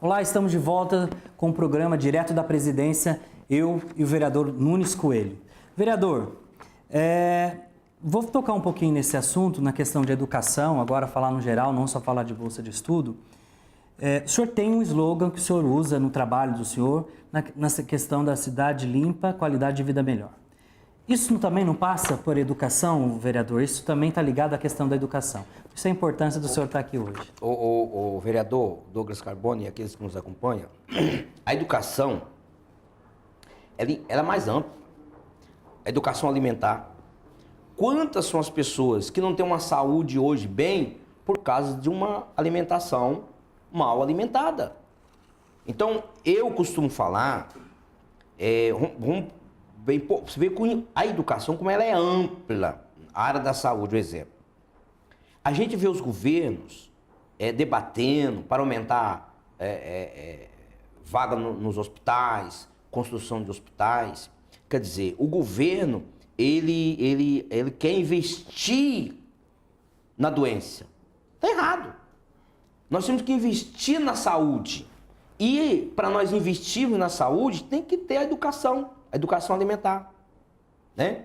Olá, estamos de volta com o programa Direto da Presidência, eu e o vereador Nunes Coelho. Vereador, vou tocar um pouquinho nesse assunto, na questão de educação, agora falar no geral, não só falar de bolsa de estudo. O senhor tem um slogan que o senhor usa no trabalho do senhor, nessa questão da cidade limpa, qualidade de vida melhor. Isso também não passa por educação, vereador? Isso também está ligado à questão da educação. Isso é a importância do senhor estar aqui hoje. O vereador Douglas Carbone e aqueles que nos acompanham, a educação, ela é mais ampla. A educação alimentar. Quantas são as pessoas que não têm uma saúde hoje bem por causa de uma alimentação mal alimentada? Então, eu costumo falar, você vê com a educação como ela é ampla, a área da saúde, por exemplo. A gente vê os governos debatendo para aumentar vaga nos hospitais, construção de hospitais. Quer dizer, o governo, ele quer investir na doença. Está errado. Nós temos que investir na saúde. E para nós investirmos na saúde, tem que ter a educação alimentar, né?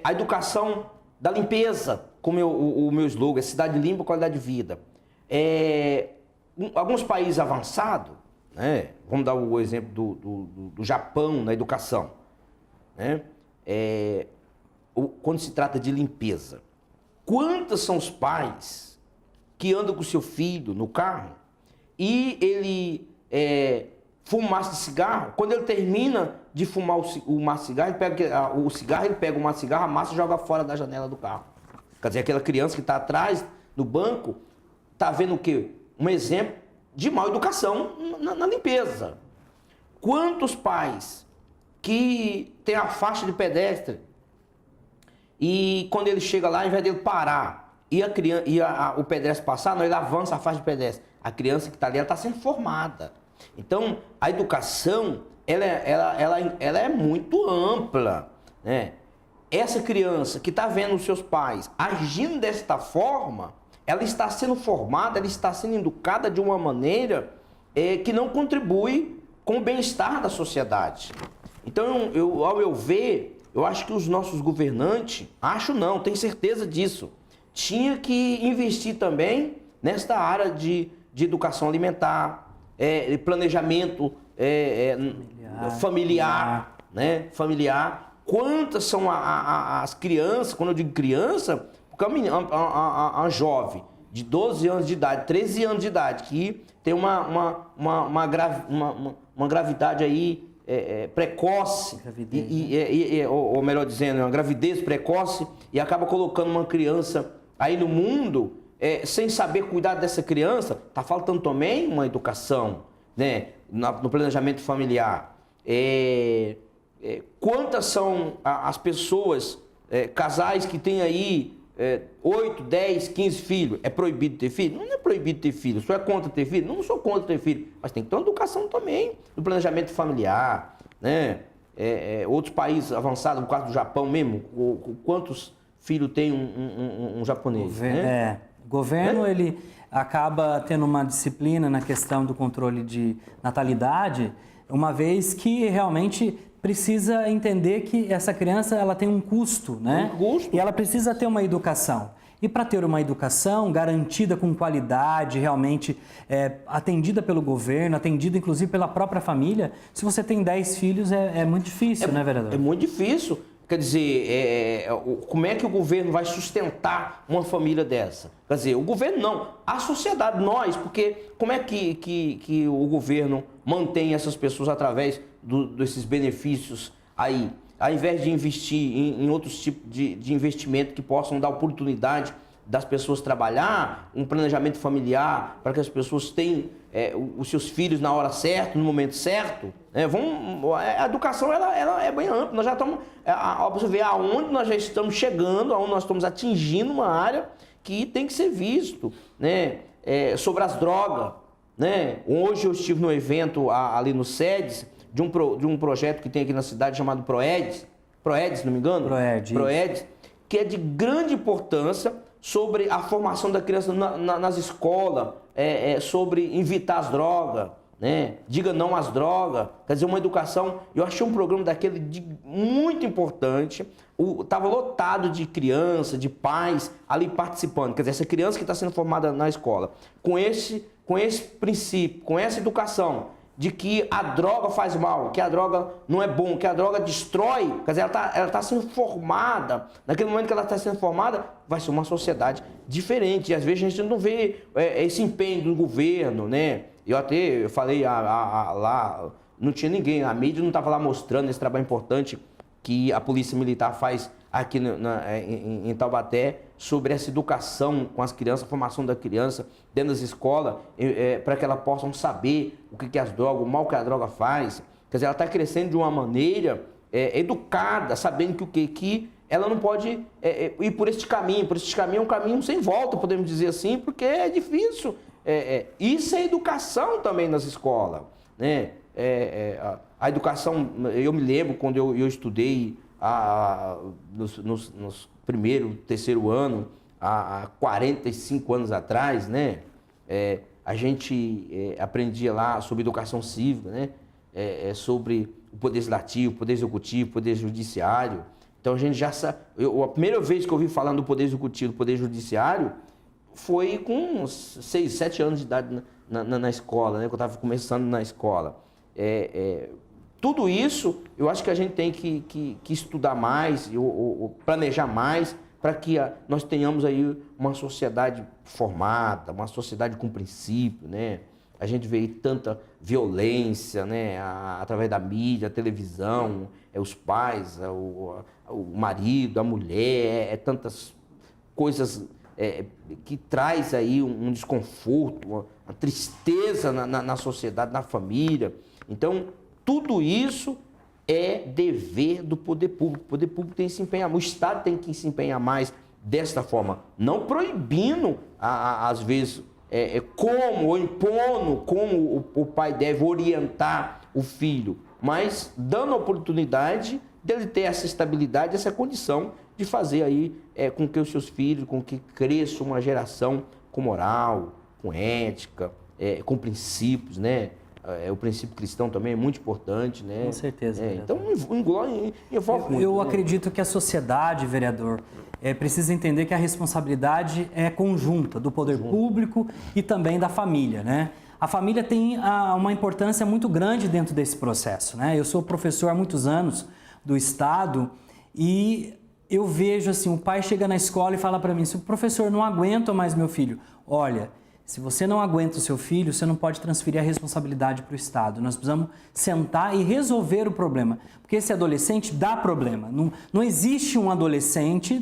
A educação da limpeza, como o meu slogan, é cidade limpa, qualidade de vida. Alguns países avançados, né? Vamos dar o exemplo do Japão na educação, né? Quando se trata de limpeza, quantos são os pais que andam com o seu filho no carro e ele fuma maço de cigarro? Quando ele termina de fumar o maço de cigarro, ele pega o maço de cigarro, a massa e joga fora da janela do carro. Quer dizer, aquela criança que está atrás, no banco, está vendo o quê? Um exemplo de mal educação na limpeza. Quantos pais que têm a faixa de pedestre e quando ele chega lá, ao invés dele parar e o pedestre passar, não, ele avança a faixa de pedestre. A criança que está ali, ela está sendo formada. Então, a educação, ela é muito ampla, né? Essa criança que está vendo os seus pais agindo desta forma, ela está sendo formada, ela está sendo educada de uma maneira que não contribui com o bem-estar da sociedade. Então, ao meu ver, eu acho que os nossos governantes, tenho certeza disso, tinha que investir também nesta área de educação alimentar, planejamento familiar, né? Familiar. Quantas são as crianças, quando eu digo criança, porque uma jovem de 12 anos de idade, 13 anos de idade, que tem uma gravidade aí precoce, ou melhor dizendo, uma gravidez precoce, e acaba colocando uma criança aí no mundo, sem saber cuidar dessa criança, está faltando também uma educação, né, no planejamento familiar. Quantas são as pessoas, casais que têm aí 8, 10, 15 filhos? É proibido ter filho? Não é proibido ter filho. O senhor é contra ter filho? Não sou contra ter filho. Mas tem que ter uma educação também no planejamento familiar, né? Outros países avançados, no caso do Japão mesmo, quantos filhos tem um japonês? O governo, ele acaba tendo uma disciplina na questão do controle de natalidade, uma vez que realmente precisa entender que essa criança, ela tem um custo, né? E ela precisa ter uma educação. E para ter uma educação garantida com qualidade, realmente atendida pelo governo, atendida inclusive pela própria família, se você tem 10 filhos é muito difícil, né, vereador? É muito difícil. Quer dizer, como é que o governo vai sustentar uma família dessa? Quer dizer, o governo não, a sociedade, nós, porque como é que o governo mantém essas pessoas através desses benefícios aí? Ao invés de investir em outros tipos de investimento que possam dar oportunidade das pessoas trabalhar, um planejamento familiar para que as pessoas tenham os seus filhos na hora certa, no momento certo. A educação ela é bem ampla. Nós já estamos, você vê aonde nós já estamos chegando, aonde nós estamos atingindo uma área que tem que ser visto, né? Sobre as drogas, né? Hoje eu estive no evento ali no SEDES de um projeto que tem aqui na cidade chamado PROEDES, se não me engano? PROEDES, que é de grande importância sobre a formação da criança nas escolas, sobre evitar as drogas, né? Diga não às drogas, quer dizer, uma educação. Eu achei um programa daquele muito importante, estava lotado de crianças, de pais ali participando, quer dizer, essa criança que está sendo formada na escola, com esse princípio, com essa educação, de que a droga faz mal, que a droga não é bom, que a droga destrói, quer dizer, ela tá sendo formada, naquele momento que ela está sendo formada, vai ser uma sociedade diferente, e às vezes a gente não vê esse empenho do governo, né? Eu falei lá, não tinha ninguém, a mídia não estava lá mostrando esse trabalho importante que a Polícia Militar faz aqui em Taubaté, sobre essa educação com as crianças, a formação da criança dentro das escolas, para que elas possam saber o que é as drogas, o mal que a droga faz. Quer dizer, ela está crescendo de uma maneira educada, sabendo que ela não pode ir por este caminho. Por este caminho é um caminho sem volta, podemos dizer assim, porque é difícil. Isso é educação também nas escolas, né? A educação, eu me lembro quando eu estudei nos primeiro, terceiro ano, há 45 anos atrás, né? A gente aprendia lá sobre educação cívica, né? Sobre o poder legislativo, poder executivo, poder judiciário. Então a gente já sabe. A primeira vez que eu ouvi falando do poder executivo, do poder judiciário, foi com 6, 7 anos de idade na escola, né? Que eu estava começando na escola. Tudo isso, eu acho que a gente tem que estudar mais, ou planejar mais, para que nós tenhamos aí uma sociedade formada, uma sociedade com princípio, né? A gente vê aí tanta violência, né? Através da mídia, a televisão, os pais, o marido, a mulher, tantas coisas que traz aí um desconforto, uma tristeza na sociedade, na família. Então, tudo isso é dever do poder público. O poder público tem que se empenhar, o Estado tem que se empenhar mais desta forma, não proibindo, às vezes, ou impondo como o pai deve orientar o filho, mas dando a oportunidade dele ter essa estabilidade, essa condição de fazer aí com que os seus filhos, com que cresça uma geração com moral, com ética, com princípios, né? O princípio cristão também é muito importante, né? Com certeza. Então, envolve muito. Eu acredito que a sociedade, vereador, precisa entender que a responsabilidade é conjunta do poder público e também da família, né? A família tem uma importância muito grande dentro desse processo, né? Eu sou professor há muitos anos do Estado e eu vejo assim, o pai chega na escola e fala para mim, se o professor não aguenta mais meu filho, olha, se você não aguenta o seu filho, você não pode transferir a responsabilidade para o Estado. Nós precisamos sentar e resolver o problema. Porque esse adolescente dá problema. Não existe um adolescente,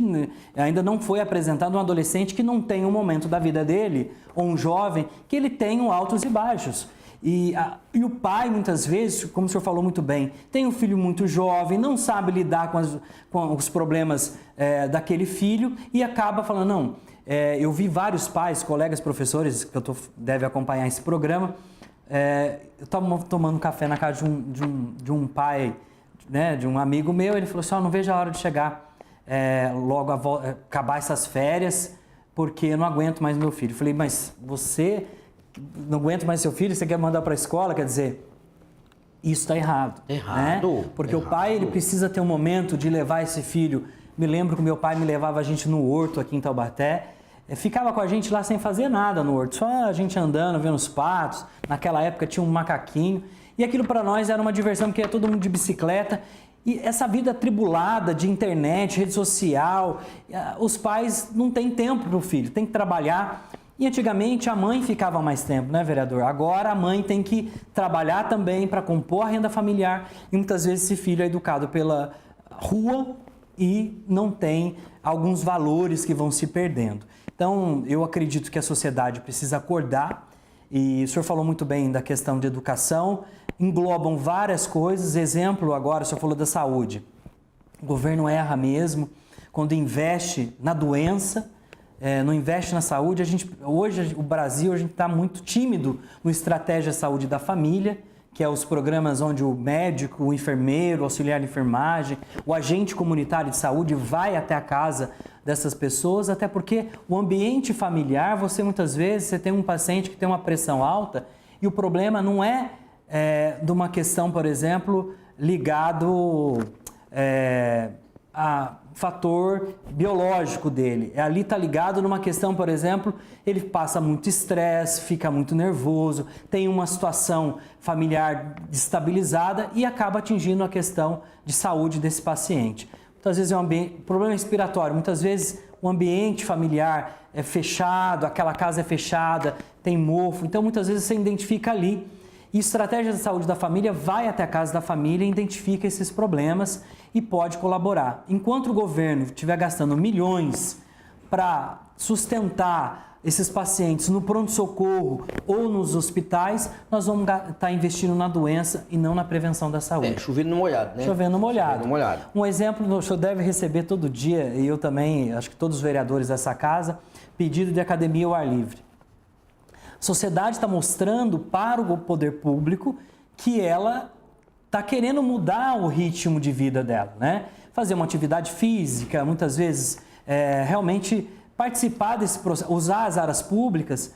ainda não foi apresentado um adolescente que não tem um momento da vida dele, ou um jovem, que ele tem altos e baixos. E o pai, muitas vezes, como o senhor falou muito bem, tem um filho muito jovem, não sabe lidar com os problemas daquele filho e acaba falando, não... eu vi vários pais, colegas, professores, que deve acompanhar esse programa. Eu estava tomando café na casa de um pai, né, de um amigo meu. Ele falou assim, não vejo a hora de chegar logo acabar essas férias, porque eu não aguento mais meu filho. Eu falei, mas você não aguenta mais seu filho, você quer mandar para a escola? Quer dizer, isso está errado. Errado. Né? Porque errado. O pai ele precisa ter um momento de levar esse filho. Me lembro que meu pai me levava a gente no horto aqui em Taubaté. Ficava com a gente lá sem fazer nada no horto, só a gente andando, vendo os patos. Naquela época tinha um macaquinho. E aquilo para nós era uma diversão, porque ia todo mundo de bicicleta. E essa vida atribulada de internet, rede social, os pais não têm tempo para o filho, tem que trabalhar. E antigamente a mãe ficava mais tempo, né, vereador? Agora a mãe tem que trabalhar também para compor a renda familiar. E muitas vezes esse filho é educado pela rua e não tem alguns valores que vão se perdendo. Então, eu acredito que a sociedade precisa acordar, e o senhor falou muito bem da questão de educação, englobam várias coisas, exemplo agora, o senhor falou da saúde. O governo erra mesmo quando investe na doença, não investe na saúde. Hoje, o Brasil, a gente está muito tímido no Estratégia Saúde da Família, que é os programas onde o médico, o enfermeiro, o auxiliar de enfermagem, o agente comunitário de saúde vai até a casa dessas pessoas, até porque o ambiente familiar, muitas vezes, você tem um paciente que tem uma pressão alta e o problema não é, de uma questão, por exemplo, ligado a fator biológico dele. Ali está ligado numa questão, por exemplo, ele passa muito estresse, fica muito nervoso, tem uma situação familiar destabilizada e acaba atingindo a questão de saúde desse paciente. Muitas vezes é um problema respiratório, muitas vezes o ambiente familiar é fechado, aquela casa é fechada, tem mofo, então muitas vezes você identifica ali. E estratégia de saúde da família vai até a casa da família, identifica esses problemas e pode colaborar. Enquanto o governo estiver gastando milhões para sustentar esses pacientes no pronto-socorro ou nos hospitais, nós vamos estar investindo na doença e não na prevenção da saúde. Chovendo no molhado, né? Chovendo no molhado. Chovendo no molhado. Um exemplo, o senhor deve receber todo dia, e eu também, acho que todos os vereadores dessa casa, pedido de academia ao ar livre. A sociedade está mostrando para o poder público que ela está querendo mudar o ritmo de vida dela, né? Fazer uma atividade física, muitas vezes realmente participar desse processo, usar as áreas públicas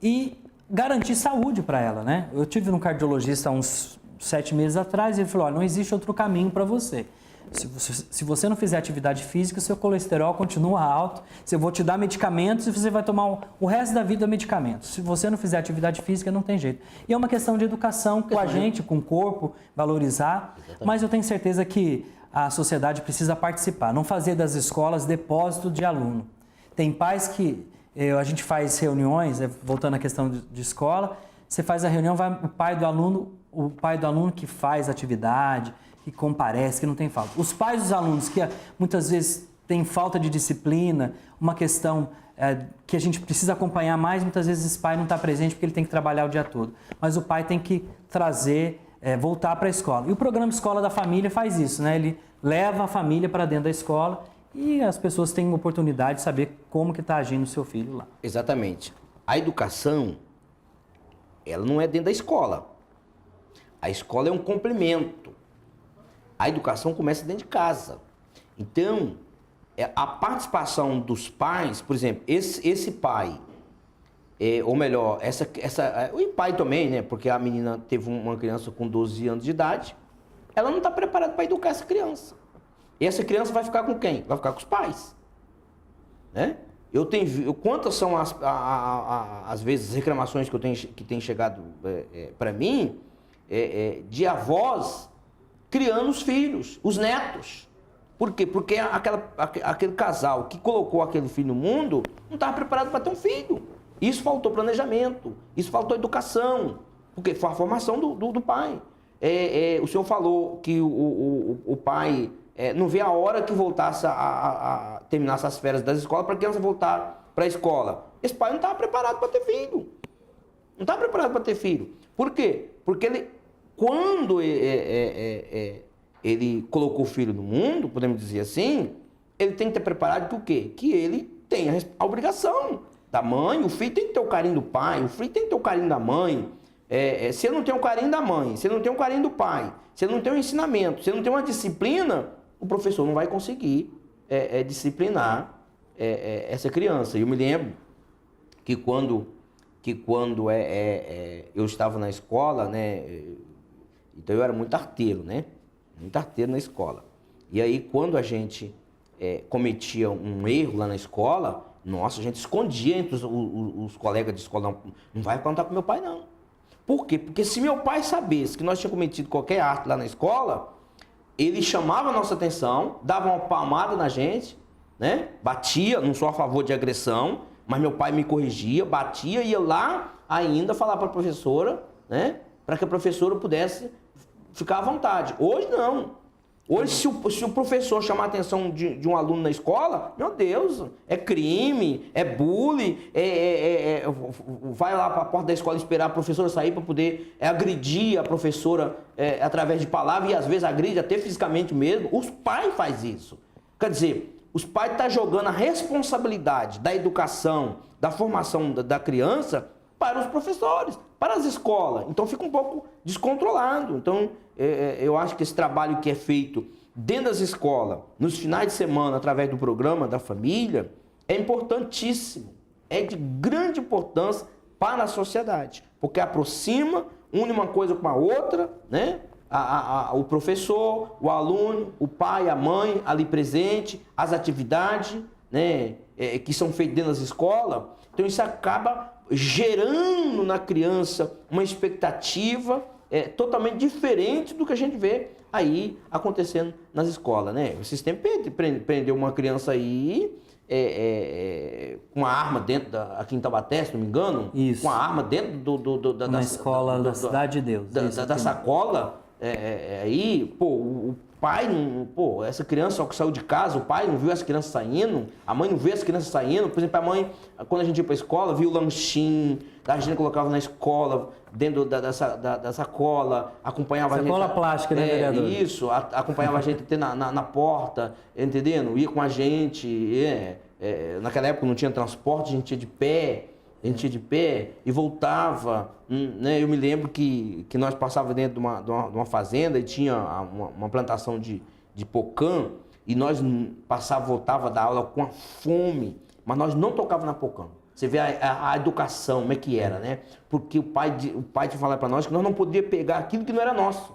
e garantir saúde para ela, né? Eu tive um cardiologista há uns 7 meses atrás e ele falou, não existe outro caminho para você. Se você não fizer atividade física, seu colesterol continua alto, eu vou te dar medicamentos e você vai tomar o resto da vida medicamentos. Se você não fizer atividade física, não tem jeito. E é uma questão de educação com a gente, com o corpo, valorizar, mas eu tenho certeza que a sociedade precisa participar, não fazer das escolas depósito de aluno. Tem pais que, a gente faz reuniões, voltando à questão de escola, você faz a reunião, vai o pai do aluno que faz atividade, que comparece, que não tem falta. Os pais dos alunos que muitas vezes têm falta de disciplina, uma questão que a gente precisa acompanhar mais, muitas vezes esse pai não está presente porque ele tem que trabalhar o dia todo. Mas o pai tem que trazer, voltar para a escola. E o programa Escola da Família faz isso, né? Ele leva a família para dentro da escola e as pessoas têm uma oportunidade de saber como que está agindo o seu filho lá. Exatamente. A educação, ela não é dentro da escola. A escola é um complemento. A educação começa dentro de casa. Então, a participação dos pais, por exemplo, esse pai, ou melhor, o pai também, né? Porque a menina teve uma criança com 12 anos de idade, ela não está preparada para educar essa criança. E essa criança vai ficar com quem? Vai ficar com os pais. Né? Quantas são às vezes, reclamações que tem chegado para mim, de avós criando os filhos, os netos. Por quê? Porque aquele casal que colocou aquele filho no mundo não estava preparado para ter um filho. Isso faltou planejamento, isso faltou educação, porque foi a formação do pai. O senhor falou que o pai não vê a hora que voltasse a terminasse as férias das escolas para a criança voltar para a escola. Esse pai não estava preparado para ter filho. Não estava preparado para ter filho. Por quê? Porque quando ele colocou o filho no mundo, podemos dizer assim, ele tem que ter preparado que o quê? Que ele tem a obrigação da mãe, o filho tem que ter o carinho do pai, o filho tem que ter o carinho da mãe. Se ele não tem o carinho da mãe, se ele não tem o carinho do pai, se ele não tem o ensinamento, se ele não tem uma disciplina, o professor não vai conseguir disciplinar essa criança. E eu me lembro que quando eu estava na escola, né? Então eu era muito arteiro, né? Muito arteiro na escola. E aí quando a gente cometia um erro lá na escola, nossa, a gente escondia entre os colegas de escola. Não vai contar com meu pai, não. Por quê? Porque se meu pai sabesse que nós tínhamos cometido qualquer arte lá na escola, ele chamava a nossa atenção, dava uma palmada na gente, né? Batia, não sou a favor de agressão, mas meu pai me corrigia, batia, ia lá ainda falar para a professora, né? Para que a professora pudesse ficar à vontade. Hoje não. Hoje, se o professor chamar a atenção de um aluno na escola, meu Deus, é crime, é bullying, vai lá para a porta da escola esperar a professora sair para poder agredir a professora através de palavras e às vezes agride até fisicamente mesmo. Os pais fazem isso. Quer dizer, os pais estão jogando a responsabilidade da educação, da formação da criança para os professores, para as escolas. Então fica um pouco descontrolado. Então eu acho que esse trabalho que é feito dentro das escolas, nos finais de semana, através do programa da família, é importantíssimo. É de grande importância para a sociedade, porque aproxima, une uma coisa com a outra, né? O professor, o aluno, o pai, a mãe ali presente, as atividades, né? Que são feitas dentro das escolas. Então isso acaba gerando na criança uma expectativa totalmente diferente do que a gente vê aí acontecendo nas escolas, né? Esses tempos prendeu uma criança aí com uma arma dentro aqui em Taubaté, se não me engano. Isso. Com uma arma dentro da escola da Cidade de Deus. Da sacola. Aí, pô, o pai não. Pô, essa criança que saiu de casa, o pai não viu as crianças saindo, a mãe não vê as crianças saindo. Por exemplo, a mãe, quando a gente ia pra escola, viu o lanchinho, a gente colocava na escola, dentro da sacola, acompanhava sacola a gente. Sacola plástica, né, vereador? Isso, acompanhava a gente até na porta, entendendo? Ia com a gente. Naquela época não tinha transporte, a gente ia de pé. A gente ia de pé e voltava, né? Eu me lembro que nós passávamos dentro de uma fazenda e tinha uma plantação de pocã e nós voltava da aula com a fome, mas nós não tocava na pocã. Você vê a educação, como é que era, né? Porque o pai tinha falado para nós que nós não podíamos pegar aquilo que não era nosso.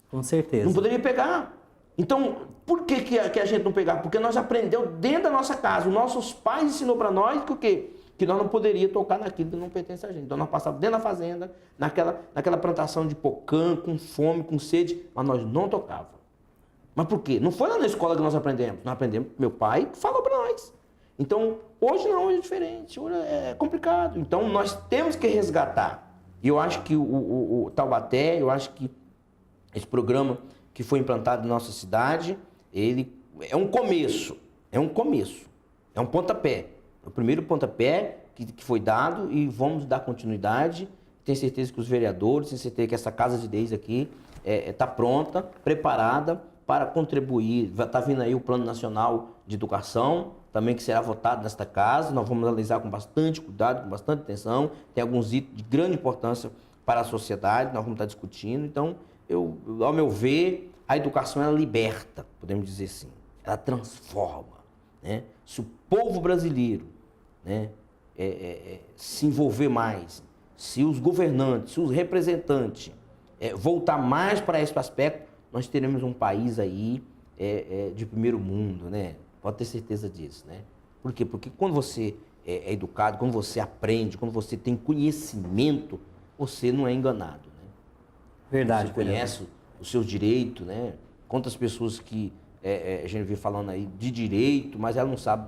Com certeza. Não poderia pegar. Então, por que a gente não pegava? Porque nós aprendemos dentro da nossa casa. Os nossos pais ensinou para nós que o quê? Que nós não poderíamos tocar naquilo que não pertence a gente. Então nós passávamos dentro da fazenda, naquela plantação de pocã, com fome, com sede, mas nós não tocávamos. Mas por quê? Não foi lá na escola que nós aprendemos. Nós aprendemos, meu pai falou para nós. Então, hoje não, hoje é diferente, hoje é complicado. Então nós temos que resgatar. E eu acho que o Taubaté, eu acho que esse programa que foi implantado na nossa cidade, ele é um começo, é um pontapé. O primeiro pontapé que foi dado e vamos dar continuidade. Tenho certeza que os vereadores, tenho certeza que essa Casa de Deus aqui está pronta, preparada para contribuir. Está vindo aí o Plano Nacional de Educação, também que será votado nesta casa. Nós vamos analisar com bastante cuidado, com bastante atenção. Tem alguns itens de grande importância para a sociedade, nós vamos estar discutindo. Então, ao meu ver, a educação ela liberta, podemos dizer assim. Ela transforma, né? Se o povo brasileiro, né, se envolver mais, se os governantes, se os representantes voltar mais para esse aspecto, nós teremos um país aí de primeiro mundo, né? Pode ter certeza disso, né? Por quê? Porque quando você é educado, quando você aprende, quando você tem conhecimento, você não é enganado, né? Verdade. Você conhece os seus direitos, né? Quantas pessoas que a gente vê falando aí de direito, mas ela não sabe,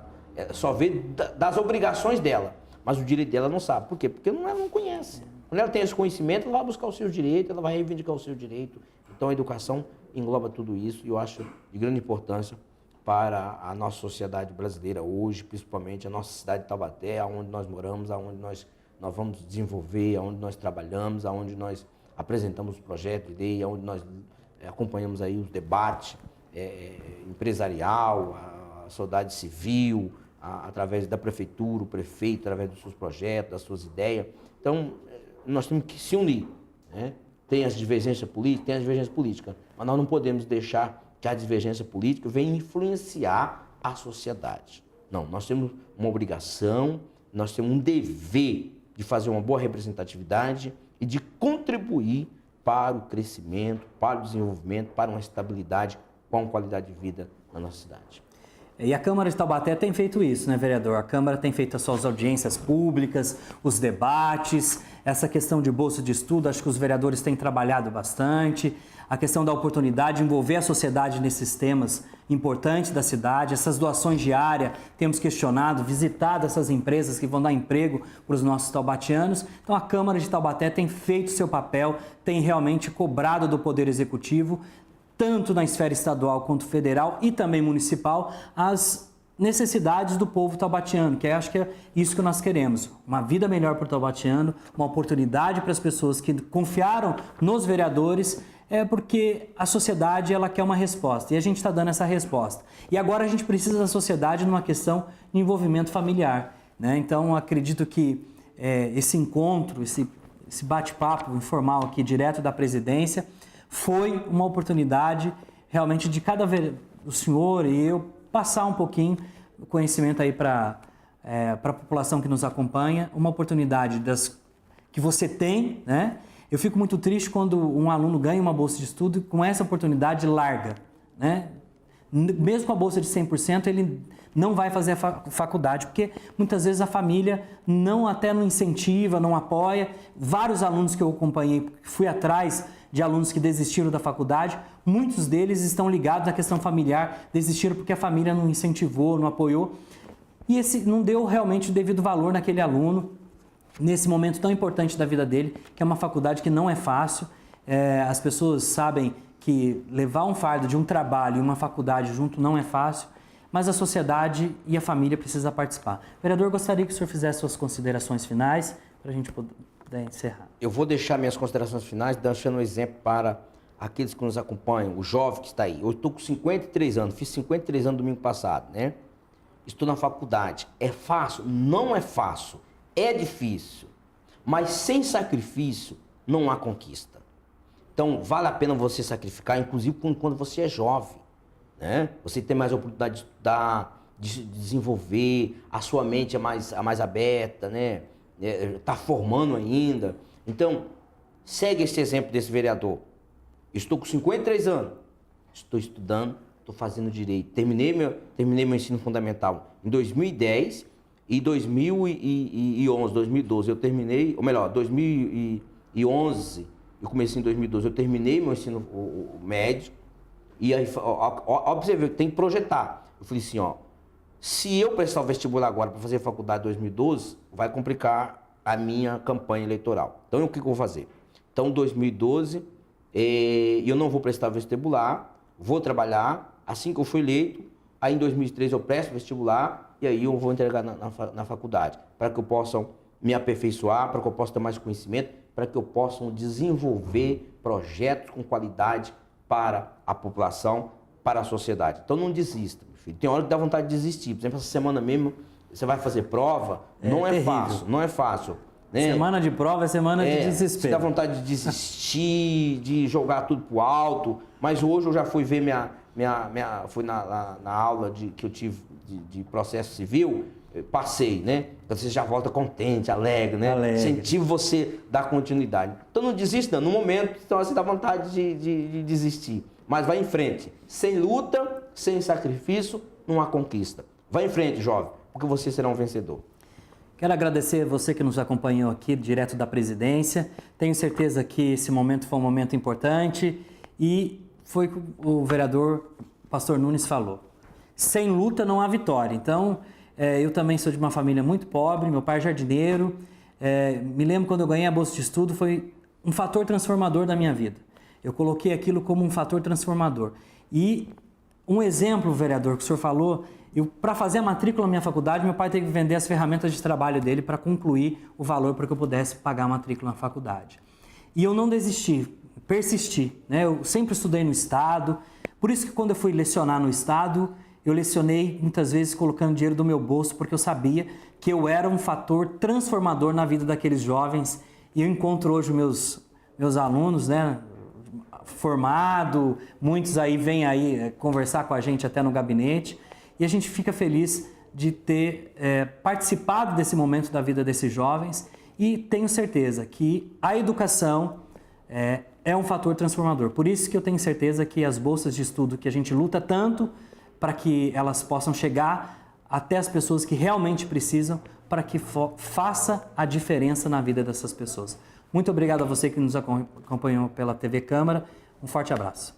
só vê das obrigações dela, mas o direito dela não sabe. Por quê? Porque ela não conhece. Quando ela tem esse conhecimento, ela vai buscar os seus direitos, ela vai reivindicar o seu direito. Então a educação engloba tudo isso e eu acho de grande importância para a nossa sociedade brasileira hoje, principalmente a nossa cidade de Taubaté, onde nós moramos, onde nós vamos desenvolver, onde nós trabalhamos, onde nós apresentamos os projetos de lei, onde nós acompanhamos aí os debates empresarial, a sociedade civil, através da prefeitura, o prefeito, através dos seus projetos, das suas ideias. Então, nós temos que se unir, né? Tem as divergências políticas, mas nós não podemos deixar que a divergência política venha influenciar a sociedade. Não, nós temos uma obrigação, nós temos um dever de fazer uma boa representatividade e de contribuir para o crescimento, para o desenvolvimento, para uma estabilidade com qualidade de vida na nossa cidade. E a Câmara de Taubaté tem feito isso, né, vereador? A Câmara tem feito as suas audiências públicas, os debates, essa questão de bolsa de estudo, acho que os vereadores têm trabalhado bastante, a questão da oportunidade de envolver a sociedade nesses temas importantes da cidade, essas doações diárias, temos questionado, visitado essas empresas que vão dar emprego para os nossos taubatianos. Então a Câmara de Taubaté tem feito seu papel, tem realmente cobrado do Poder Executivo, tanto na esfera estadual quanto federal e também municipal, as necessidades do povo taubatiano, que acho que é isso que nós queremos, uma vida melhor para o taubatiano, uma oportunidade para as pessoas que confiaram nos vereadores, porque a sociedade ela quer uma resposta e a gente está dando essa resposta. E agora a gente precisa da sociedade numa questão de envolvimento familiar, né? Então acredito que esse encontro, esse bate-papo informal aqui direto da presidência, foi uma oportunidade realmente de o senhor e eu passar um pouquinho o conhecimento aí para a população que nos acompanha, uma oportunidade que você tem, né? Eu fico muito triste quando um aluno ganha uma bolsa de estudo e com essa oportunidade larga, né? Mesmo com a bolsa de 100%, ele não vai fazer a faculdade, porque muitas vezes a família até não incentiva, não apoia. Vários alunos que eu acompanhei, fui atrás de alunos que desistiram da faculdade, muitos deles estão ligados à questão familiar, desistiram porque a família não incentivou, não apoiou, e não deu realmente o devido valor naquele aluno, nesse momento tão importante da vida dele, que é uma faculdade que não é fácil. As pessoas sabem que levar um fardo de um trabalho e uma faculdade junto não é fácil, mas a sociedade e a família precisam participar. Vereador, gostaria que o senhor fizesse suas considerações finais para a gente poder encerrar. Eu vou deixar minhas considerações finais deixando um exemplo para aqueles que nos acompanham, o jovem que está aí. Eu estou com 53 anos, fiz 53 anos domingo passado, né? Estou na faculdade. É fácil? Não é fácil. É difícil. Mas sem sacrifício não há conquista. Então, vale a pena você sacrificar, inclusive quando você é jovem, né? Você tem mais oportunidade de estudar, de desenvolver, a sua mente é mais aberta, né? Está formando ainda. Então, segue esse exemplo desse vereador. Estou com 53 anos, estou estudando, estou fazendo direito. Terminei meu ensino fundamental em 2010 e 2011, 2012 eu terminei, ou melhor, 2011 eu comecei em 2012, eu terminei meu ensino médio e aí, observe, tem que projetar. Eu falei assim, se eu prestar o vestibular agora para fazer faculdade em 2012, vai complicar a minha campanha eleitoral. Então, o que eu vou fazer? Então, em 2012, eu não vou prestar vestibular, vou trabalhar, assim que eu for eleito, aí em 2013 eu presto vestibular e aí eu vou entregar na faculdade, para que eu possa me aperfeiçoar, para que eu possa ter mais conhecimento, para que eu possa desenvolver projetos com qualidade para a população, para a sociedade. Então não desista, meu filho. Tem hora que dá vontade de desistir. Por exemplo, essa semana mesmo, você vai fazer prova, não é fácil, não é fácil. Né? Semana de prova é semana de desespero. Você dá vontade de desistir, de jogar tudo pro alto, mas hoje eu já fui ver fui na aula que eu tive de processo civil, passei, né? Então você já volta contente, alegre, né? Incentivo você a dar continuidade. Então não desista, no momento, então você dá vontade de desistir. Mas vai em frente. Sem luta, sem sacrifício, não há conquista. Vai em frente, jovem, porque você será um vencedor. Quero agradecer você que nos acompanhou aqui, direto da presidência. Tenho certeza que esse momento foi um momento importante e foi o que o vereador Pastor Nunes falou. Sem luta não há vitória. Então, eu também sou de uma família muito pobre, meu pai é jardineiro. Me lembro quando eu ganhei a bolsa de estudo, foi um fator transformador da minha vida. Eu coloquei aquilo como um fator transformador. E um exemplo, vereador, que o senhor falou, para fazer a matrícula na minha faculdade, meu pai teve que vender as ferramentas de trabalho dele para concluir o valor para que eu pudesse pagar a matrícula na faculdade. E eu não desisti, persisti, né? Eu sempre estudei no Estado, por isso que quando eu fui lecionar no Estado, eu lecionei muitas vezes colocando dinheiro do meu bolso, porque eu sabia que eu era um fator transformador na vida daqueles jovens. E eu encontro hoje meus alunos, né? Formado, muitos aí vêm aí conversar com a gente até no gabinete, e a gente fica feliz de ter participado desse momento da vida desses jovens, e tenho certeza que a educação é um fator transformador. Por isso que eu tenho certeza que as bolsas de estudo que a gente luta tanto para que elas possam chegar até as pessoas que realmente precisam, para que faça a diferença na vida dessas pessoas. Muito obrigado a você que nos acompanhou pela TV Câmara. Um forte abraço.